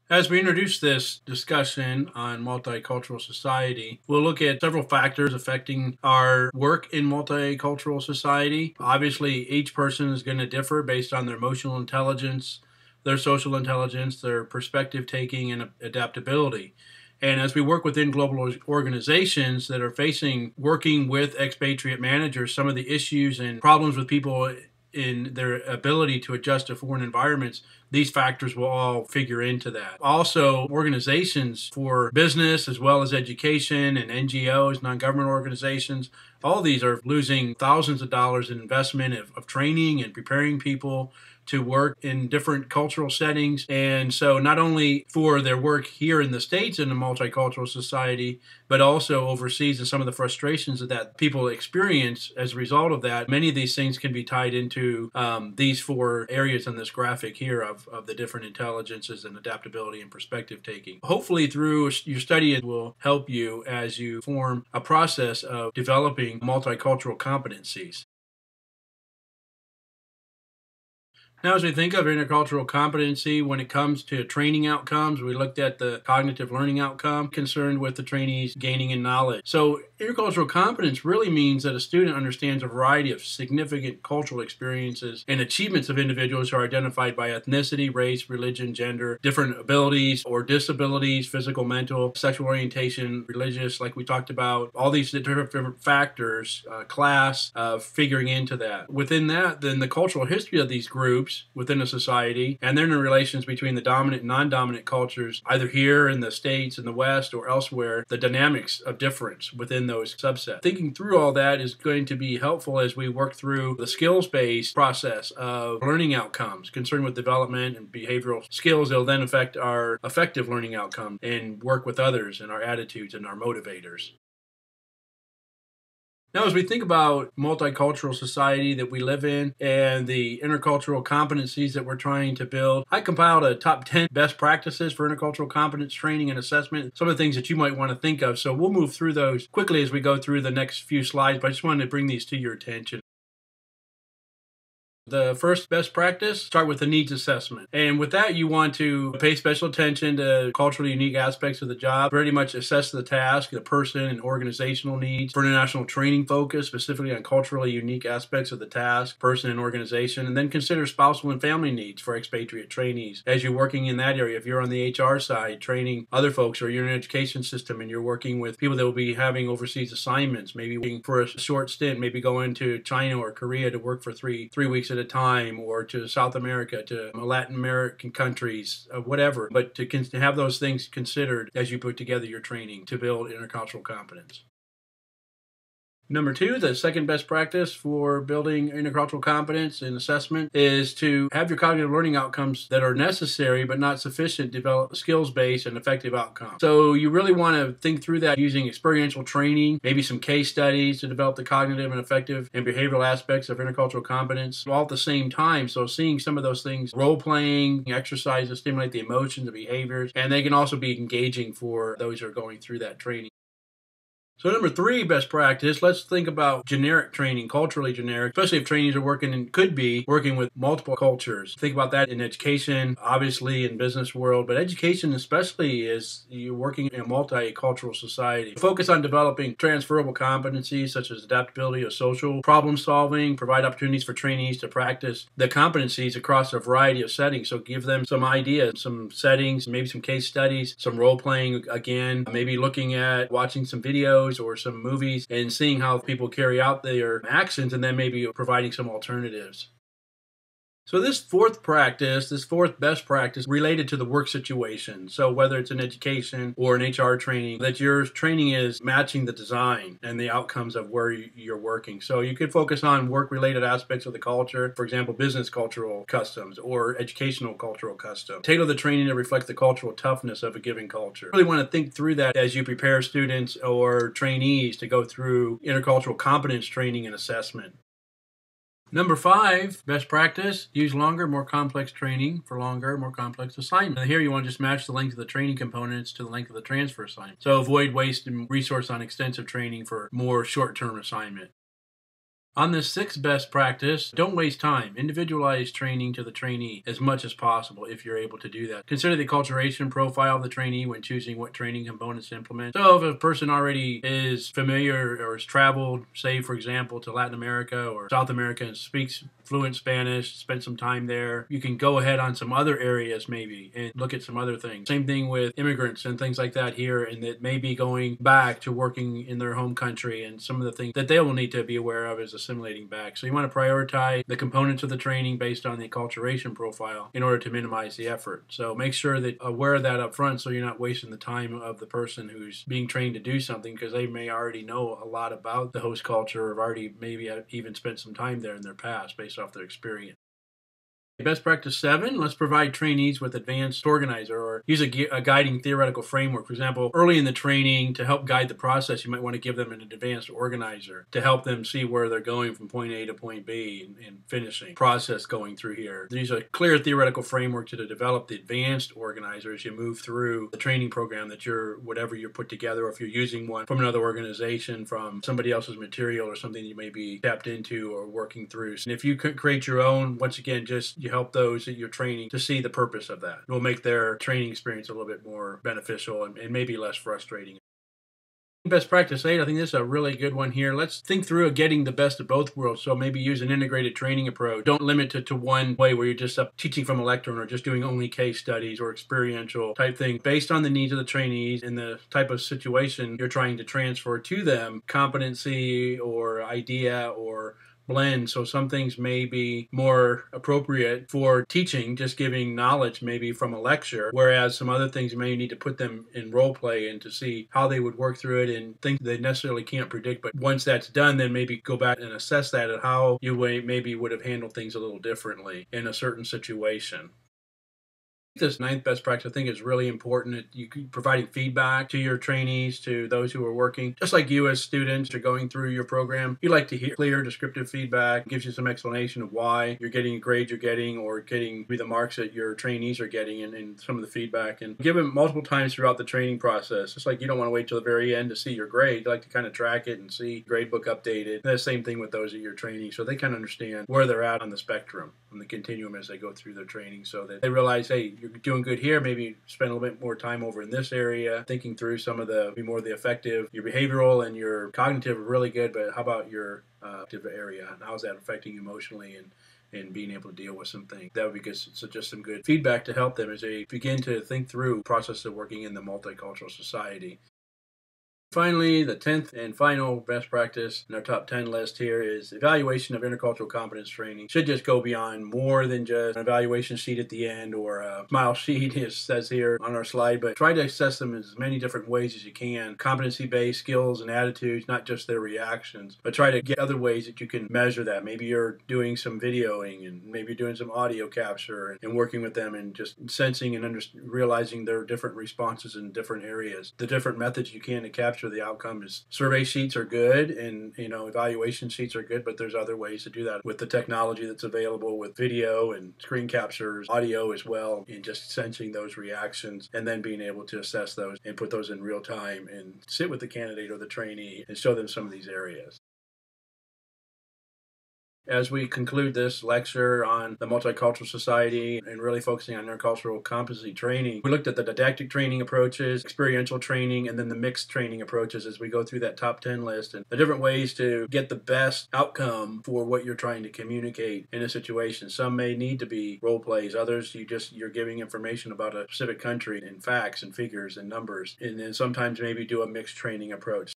As we introduce this discussion on multicultural society, we'll look at several factors affecting our work in multicultural society. Obviously, each person is going to differ based on their emotional intelligence, their social intelligence, their perspective taking, and adaptability. And as we work within global organizations that are facing working with expatriate managers, some of the issues and problems with people in their ability to adjust to foreign environments, these factors will all figure into that. Also, organizations for business as well as education and NGOs, non-government organizations, all these are losing thousands of dollars in investment of training and preparing people to work in different cultural settings. And so not only for their work here in the States in a multicultural society, but also overseas, and some of the frustrations that people experience as a result of that. Many of these things can be tied into these four areas in this graphic here of the different intelligences and adaptability and perspective taking. Hopefully through your study, it will help you as you form a process of developing multicultural competencies. Now, as we think of intercultural competency, when it comes to training outcomes, we looked at the cognitive learning outcome concerned with the trainees gaining in knowledge. So, intercultural competence really means that a student understands a variety of significant cultural experiences and achievements of individuals who are identified by ethnicity, race, religion, gender, different abilities or disabilities, physical, mental, sexual orientation, religious, like we talked about, all these different factors, class, figuring into that. Within that, then the cultural history of these groups within a society, and then the relations between the dominant and non-dominant cultures, either here in the States, in the West, or elsewhere, the dynamics of difference within those subsets. Thinking through all that is going to be helpful as we work through the skills-based process of learning outcomes concerned with development and behavioral skills. They'll then affect our effective learning outcome and work with others and our attitudes and our motivators. Now, as we think about multicultural society that we live in and the intercultural competencies that we're trying to build, I compiled a top 10 best practices for intercultural competence training and assessment, some of the things that you might want to think of. So we'll move through those quickly as we go through the next few slides, but I just wanted to bring these to your attention. The first best practice, start with the needs assessment. And with that, you want to pay special attention to culturally unique aspects of the job, pretty much assess the task, the person, and organizational needs. For international training, focus specifically on culturally unique aspects of the task, person, and organization. And then consider spousal and family needs for expatriate trainees. As you're working in that area, if you're on the HR side, training other folks, or you're in an education system and you're working with people that will be having overseas assignments, maybe working for a short stint, maybe going to China or Korea to work for three weeks at a time, or to South America, to Latin American countries, whatever. But to have those things considered as you put together your training to build intercultural competence. Number two, the second best practice for building intercultural competence and assessment is to have your cognitive learning outcomes that are necessary but not sufficient to develop skills-based and effective outcomes. So you really want to think through that using experiential training, maybe some case studies to develop the cognitive and effective and behavioral aspects of intercultural competence all at the same time. So seeing some of those things, role-playing, exercises stimulate the emotions, the behaviors, and they can also be engaging for those who are going through that training. So number three, best practice, let's think about generic training, culturally generic, especially if trainees are working and could be working with multiple cultures. Think about that in education, obviously in business world, but education especially is you're working in a multicultural society. Focus on developing transferable competencies such as adaptability or social problem solving, provide opportunities for trainees to practice the competencies across a variety of settings. So give them some ideas, some settings, maybe some case studies, some role playing again, maybe looking at watching some videos or some movies and seeing how people carry out their actions, and then maybe providing some alternatives. So this fourth best practice related to the work situation. So whether it's in education or an HR training, that your training is matching the design and the outcomes of where you're working. So you could focus on work-related aspects of the culture, for example, business cultural customs or educational cultural customs. Tailor the training to reflect the cultural toughness of a given culture. You really want to think through that as you prepare students or trainees to go through intercultural competence training and assessment. Number five, best practice, use longer, more complex training for longer, more complex assignments. And here you want to just match the length of the training components to the length of the transfer assignment. So avoid waste and resource on extensive training for more short-term assignment. On this sixth best practice, don't waste time. Individualize training to the trainee as much as possible if you're able to do that. Consider the acculturation profile of the trainee when choosing what training components to implement. So if a person already is familiar or has traveled, say for example, to Latin America or South America and speaks fluent Spanish, spent some time there, you can go ahead on some other areas maybe and look at some other things. Same thing with immigrants and things like that here, and that may be going back to working in their home country, and some of the things that they will need to be aware of is assimilating back. So you want to prioritize the components of the training based on the acculturation profile in order to minimize the effort. So make sure that aware of that up front so you're not wasting the time of the person who's being trained to do something, because they may already know a lot about the host culture or have already maybe even spent some time there in their past based off their experience. Best practice 7, let's provide trainees with advanced organizer or use a guiding theoretical framework. For example, early in the training, to help guide the process, you might want to give them an advanced organizer to help them see where they're going from point A to point B and finishing process going through here. Use a clear theoretical framework to develop the advanced organizer as you move through the training program that whatever you're put together, or if you're using one from another organization, from somebody else's material or something you may be tapped into or working through. And if you could create your own, once again, just you help those that you're training to see the purpose of that. It will make their training experience a little bit more beneficial and maybe less frustrating. Best practice 8, I think this is a really good one here. Let's think through getting the best of both worlds. So maybe use an integrated training approach. Don't limit it to one way where you're just teaching from a lectern or just doing only case studies or experiential type thing. Based on the needs of the trainees and the type of situation you're trying to transfer to them, competency or idea or blend. So some things may be more appropriate for teaching, just giving knowledge maybe from a lecture, whereas some other things you may need to put them in role play and to see how they would work through it and things they necessarily can't predict. But once that's done, then maybe go back and assess that and how you maybe would have handled things a little differently in a certain situation. This ninth best practice, I think, is really important. You providing feedback to your trainees, to those who are working. Just like you as students are going through your program, you like to hear clear, descriptive feedback. It gives you some explanation of why you're getting the grades you're getting or getting the marks that your trainees are getting and some of the feedback. And give them multiple times throughout the training process. Just like you don't want to wait till the very end to see your grade. You like to kind of track it and see grade book updated. And the same thing with those that you're training, so they kind of understand where they're at on the spectrum, on the continuum as they go through their training, so that they realize, hey, you're doing good here, maybe spend a little bit more time over in this area, thinking through some of the more of the effective. Your behavioral and your cognitive are really good, but how about your active area, and how's that affecting you emotionally and being able to deal with some things? That would be good. So just some good feedback to help them as they begin to think through the process of working in the multicultural society. Finally, the 10th and final best practice in our top 10 list here is evaluation of intercultural competence training. Should just go beyond more than just an evaluation sheet at the end or a smile sheet, as says here on our slide, but try to assess them as many different ways as you can. Competency-based skills and attitudes, not just their reactions, but try to get other ways that you can measure that. Maybe you're doing some videoing and maybe you're doing some audio capture and working with them and just sensing and realizing their different responses in different areas. The different methods you can to capture the outcome is survey sheets are good and evaluation sheets are good, but there's other ways to do that with the technology that's available with video and screen captures, audio as well, and just sensing those reactions and then being able to assess those and put those in real time and sit with the candidate or the trainee and show them some of these areas. As we conclude this lecture on the multicultural society and really focusing on intercultural competency training, we looked at the didactic training approaches, experiential training, and then the mixed training approaches as we go through that top 10 list and the different ways to get the best outcome for what you're trying to communicate in a situation. Some may need to be role plays, others you're giving information about a specific country and facts and figures and numbers, and then sometimes maybe do a mixed training approach.